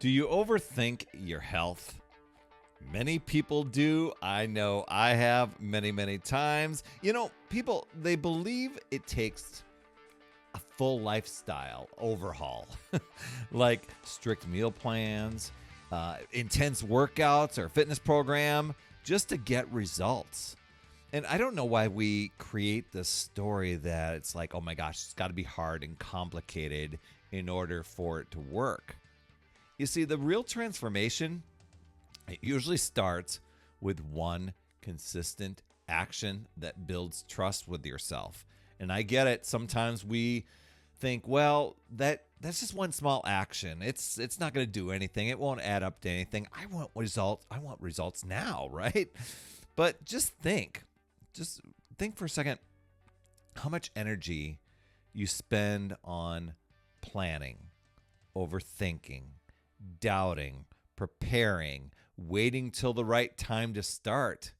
Do you overthink your health? Many people do. I know I have many, many times. People, they believe it takes a full lifestyle overhaul, like strict meal plans, intense workouts, or fitness program just to get results. And I don't know why we create this story that it's like, oh my gosh, it's got to be hard and complicated in order for it to work. You see, the real transformation, it usually starts with one consistent action that builds trust with yourself. And I get it. Sometimes we think, well, that's just one small action. It's not going to do anything. It won't add up to anything. I want results. I want results now, right? But just think for a second how much energy you spend on planning, overthinking, doubting, preparing, waiting till the right time to start.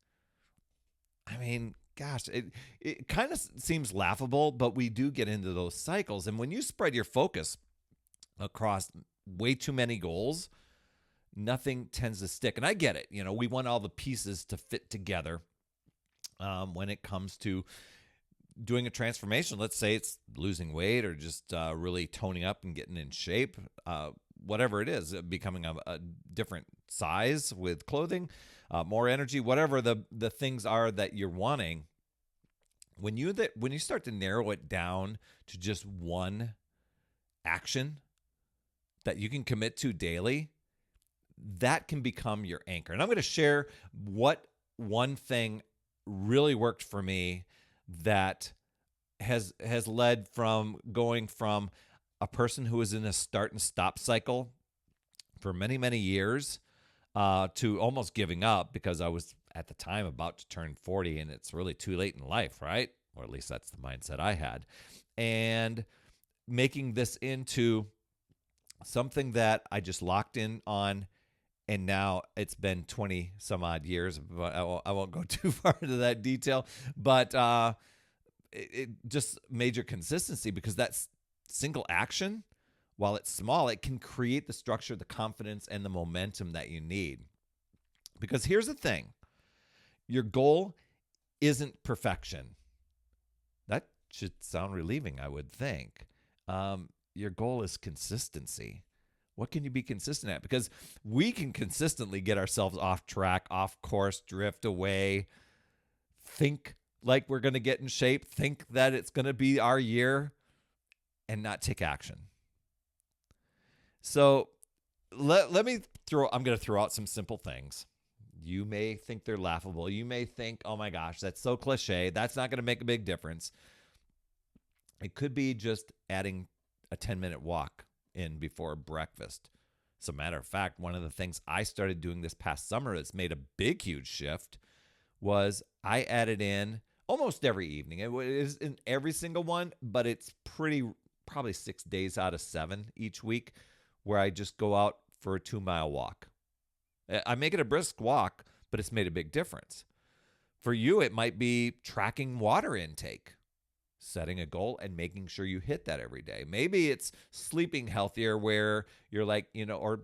I mean, gosh, it kind of seems laughable, but we do get into those cycles. And when you spread your focus across way too many goals, nothing tends to stick. And I get it. We want all the pieces to fit together when it comes to doing a transformation. Let's say it's losing weight or just really toning up and getting in shape. Whatever it is, becoming a different size with clothing, more energy, whatever the things are that you're wanting. When you start to narrow it down to just one action that you can commit to daily, that can become your anchor. And I'm going to share what one thing really worked for me that has led from going from a person who was in a start and stop cycle for many, many years to almost giving up because I was at the time about to turn 40 and it's really too late in life, right? Or at least that's the mindset I had. And making this into something that I just locked in on. And now it's been 20 some odd years, but I won't go too far into that detail. But it just major consistency, because that's single action, while it's small, it can create the structure, the confidence, and the momentum that you need. Because here's the thing. Your goal isn't perfection. That should sound relieving, I would think. Your goal is consistency. What can you be consistent at? Because we can consistently get ourselves off track, off course, drift away, think like we're going to get in shape, think that it's going to be our year, and not take action. So I'm going to throw out some simple things. You may think they're laughable. You may think, oh my gosh, that's so cliche. That's not going to make a big difference. It could be just adding a 10-minute walk in before breakfast. As a matter of fact, one of the things I started doing this past summer that's made a big, huge shift was I added in almost every evening. It is in every single one, but it's probably 6 days out of 7 each week where I just go out for a 2-mile walk. I make it a brisk walk, but it's made a big difference. For you, it might be tracking water intake, setting a goal and making sure you hit that every day. Maybe it's sleeping healthier, where you're like, or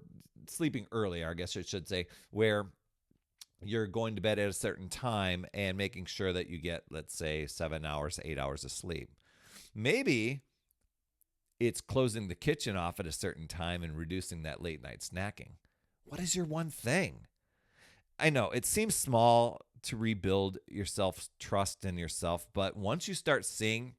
sleeping earlier, I guess I should say, where you're going to bed at a certain time and making sure that you get, let's say, 7 hours, 8 hours of sleep. Maybe it's closing the kitchen off at a certain time and reducing that late night snacking. What is your one thing? I know it seems small to rebuild your trust in yourself, but once you start seeing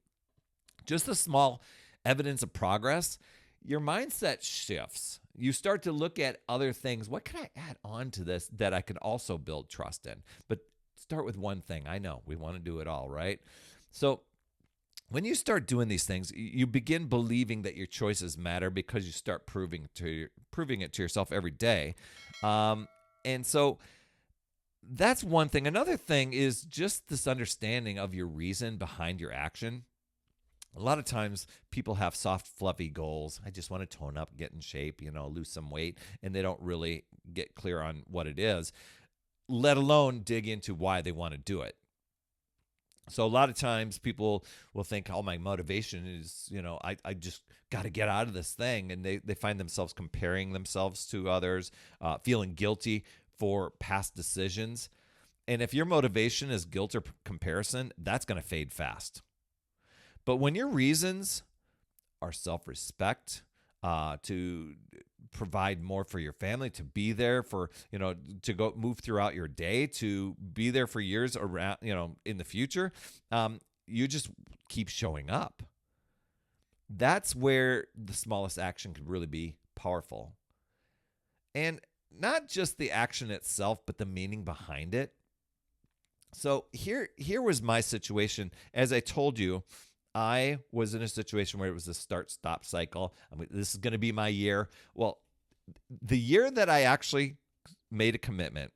just the small evidence of progress, your mindset shifts. You start to look at other things. What can I add on to this that I can also build trust in? But start with one thing. I know we want to do it all, right? So when you start doing these things, you begin believing that your choices matter because you start proving it to yourself every day. And so that's one thing. Another thing is just this understanding of your reason behind your action. A lot of times people have soft, fluffy goals. I just want to tone up, get in shape, lose some weight, and they don't really get clear on what it is, let alone dig into why they want to do it. So a lot of times people will think, oh, my motivation is, I just got to get out of this thing. And they find themselves comparing themselves to others, feeling guilty for past decisions. And if your motivation is guilt or comparison, that's going to fade fast. But when your reasons are self-respect, to provide more for your family, to be there for, to go move throughout your day, to be there for years around, in the future, you just keep showing up. That's where the smallest action could really be powerful. And not just the action itself, but the meaning behind it. So here was my situation. As I told you, I was in a situation where it was a start-stop cycle. I mean, this is going to be my year. Well, the year that I actually made a commitment,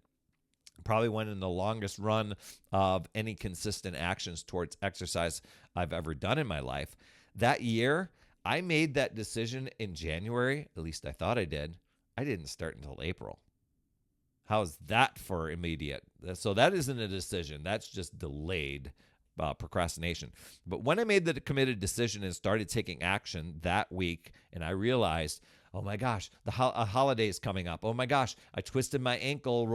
probably went in the longest run of any consistent actions towards exercise I've ever done in my life. That year, I made that decision in January. At least I thought I did. I didn't start until April. How's that for immediate? So that isn't a decision. That's just delayed procrastination. But when I made the committed decision and started taking action that week, and I realized, oh my gosh, a holiday is coming up. Oh my gosh, I twisted my ankle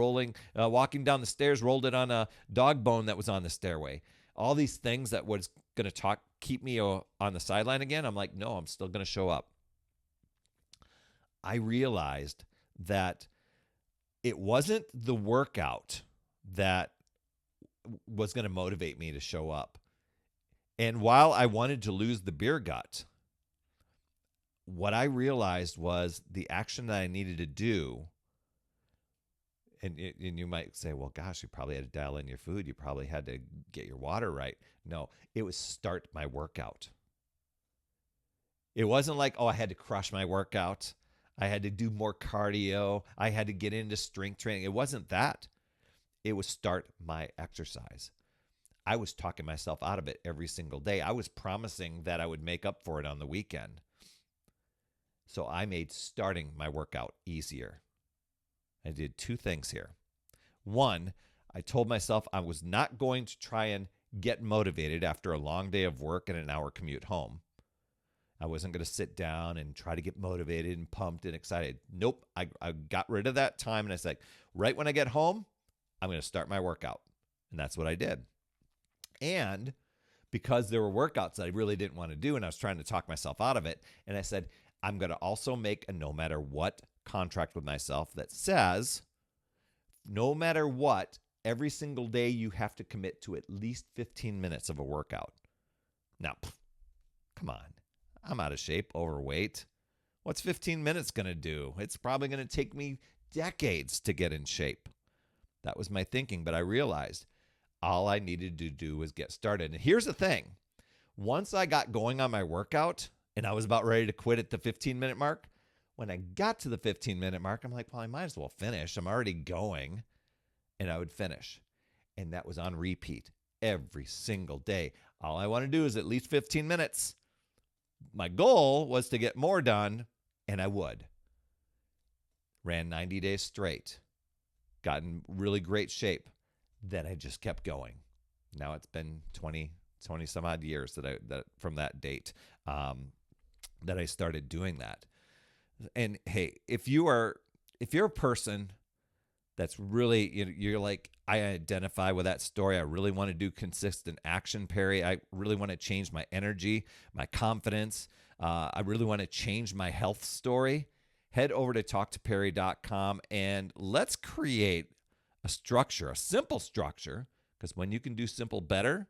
walking down the stairs, rolled it on a dog bone that was on the stairway. All these things that was going to keep me on the sideline again. I'm like, no, I'm still going to show up. I realized that it wasn't the workout that was going to motivate me to show up. And while I wanted to lose the beer gut, what I realized was the action that I needed to do. And you might say, well, gosh, you probably had to dial in your food. You probably had to get your water right. No, it was start my workout. It wasn't like, oh, I had to crush my workout. I had to do more cardio. I had to get into strength training. It wasn't that. It was start my exercise. I was talking myself out of it every single day. I was promising that I would make up for it on the weekend. So I made starting my workout easier. I did two things here. One, I told myself I was not going to try and get motivated after a long day of work and an hour commute home. I wasn't going to sit down and try to get motivated and pumped and excited. Nope. I got rid of that time and I said, right when I get home, I'm going to start my workout. And that's what I did. And because there were workouts that I really didn't want to do and I was trying to talk myself out of it, and I said, I'm going to also make a no matter what contract with myself that says, no matter what, every single day you have to commit to at least 15 minutes of a workout. Now, come on. I'm out of shape, overweight. What's 15 minutes going to do? It's probably going to take me decades to get in shape. That was my thinking, but I realized all I needed to do was get started. And here's the thing. Once I got going on my workout and I was about ready to quit at the 15-minute mark, when I got to the 15-minute mark, I'm like, well, I might as well finish. I'm already going. And I would finish. And that was on repeat every single day. All I want to do is at least 15 minutes. My goal was to get more done, and I would. Ran 90 days straight. Got in really great shape. Then I just kept going. Now it's been 20 some odd years that from that date that I started doing that. And hey, if you're a person that's really, you're like, I identify with that story. I really want to do consistent action, Perry. I really want to change my energy, my confidence. I really want to change my health story. Head over to talktoperry.com and let's create a structure, a simple structure, because when you can do simple better,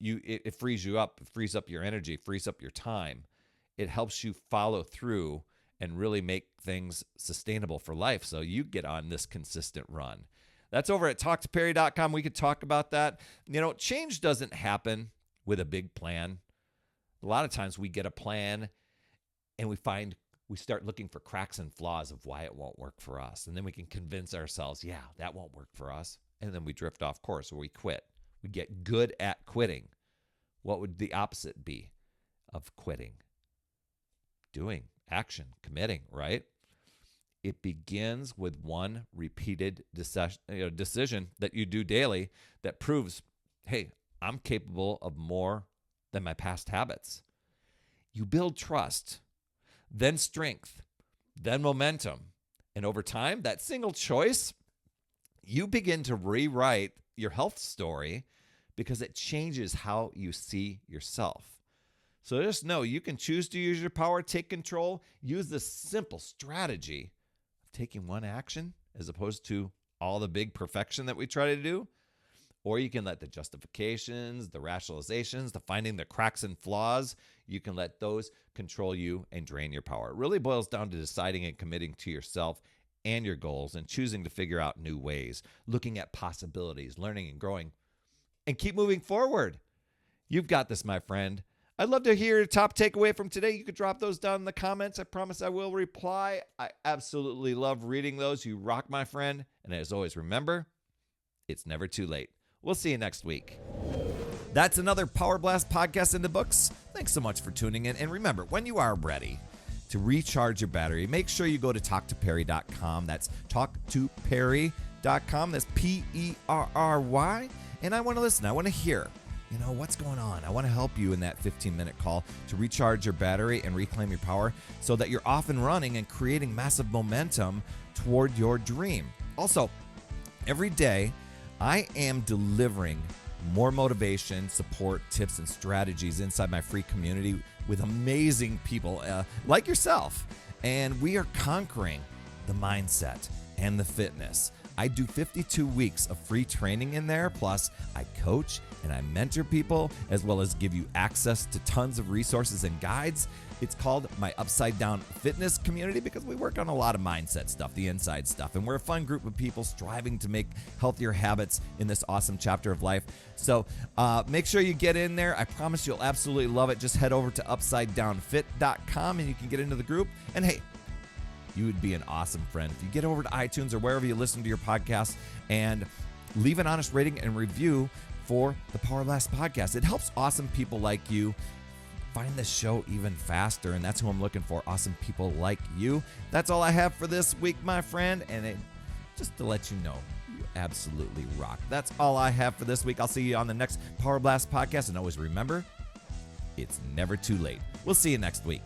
it frees you up, it frees up your energy, frees up your time. It helps you follow through and really make things sustainable for life so you get on this consistent run. That's over at talktoperry.com. We could talk about that. Change doesn't happen with a big plan. A lot of times we get a plan and we start looking for cracks and flaws of why it won't work for us. And then we can convince ourselves, yeah, that won't work for us. And then we drift off course or we quit. We get good at quitting. What would the opposite be of quitting? Doing, action, committing, right? It begins with one repeated decision that you do daily that proves, hey, I'm capable of more than my past habits. You build trust, then strength, then momentum. And over time, that single choice, you begin to rewrite your health story because it changes how you see yourself. So just know you can choose to use your power, take control, use this simple strategy of taking one action as opposed to all the big perfection that we try to do. Or you can let the justifications, the rationalizations, the finding the cracks and flaws, you can let those control you and drain your power. It really boils down to deciding and committing to yourself and your goals and choosing to figure out new ways, looking at possibilities, learning and growing, and keep moving forward. You've got this, my friend. I'd love to hear your top takeaway from today. You could drop those down in the comments. I promise I will reply. I absolutely love reading those. You rock, my friend. And as always, remember, it's never too late. We'll see you next week. That's another Power Blast podcast in the books. Thanks so much for tuning in. And remember, when you are ready to recharge your battery, make sure you go to talktoperry.com. That's talktoperry.com. That's Perry. And I want to listen. I want to hear, what's going on. I want to help you in that 15-minute call to recharge your battery and reclaim your power so that you're off and running and creating massive momentum toward your dream. Also, every day, I am delivering more motivation, support, tips, and strategies inside my free community with amazing people like yourself. And we are conquering the mindset and the fitness. I do 52 weeks of free training in there. Plus, I coach and I mentor people, as well as give you access to tons of resources and guides. It's called my Upside Down Fitness community because we work on a lot of mindset stuff, the inside stuff. And we're a fun group of people striving to make healthier habits in this awesome chapter of life. So make sure you get in there. I promise you'll absolutely love it. Just head over to upsidedownfit.com and you can get into the group. And hey, you would be an awesome friend if you get over to iTunes or wherever you listen to your podcast and leave an honest rating and review for the Power Blast podcast. It helps awesome people like you find the show even faster, and that's who I'm looking for, awesome people like you. That's all I have for this week, my friend, and just to let you know, you absolutely rock. That's all I have for this week. I'll see you on the next Power Blast podcast, and always remember, it's never too late. We'll see you next week.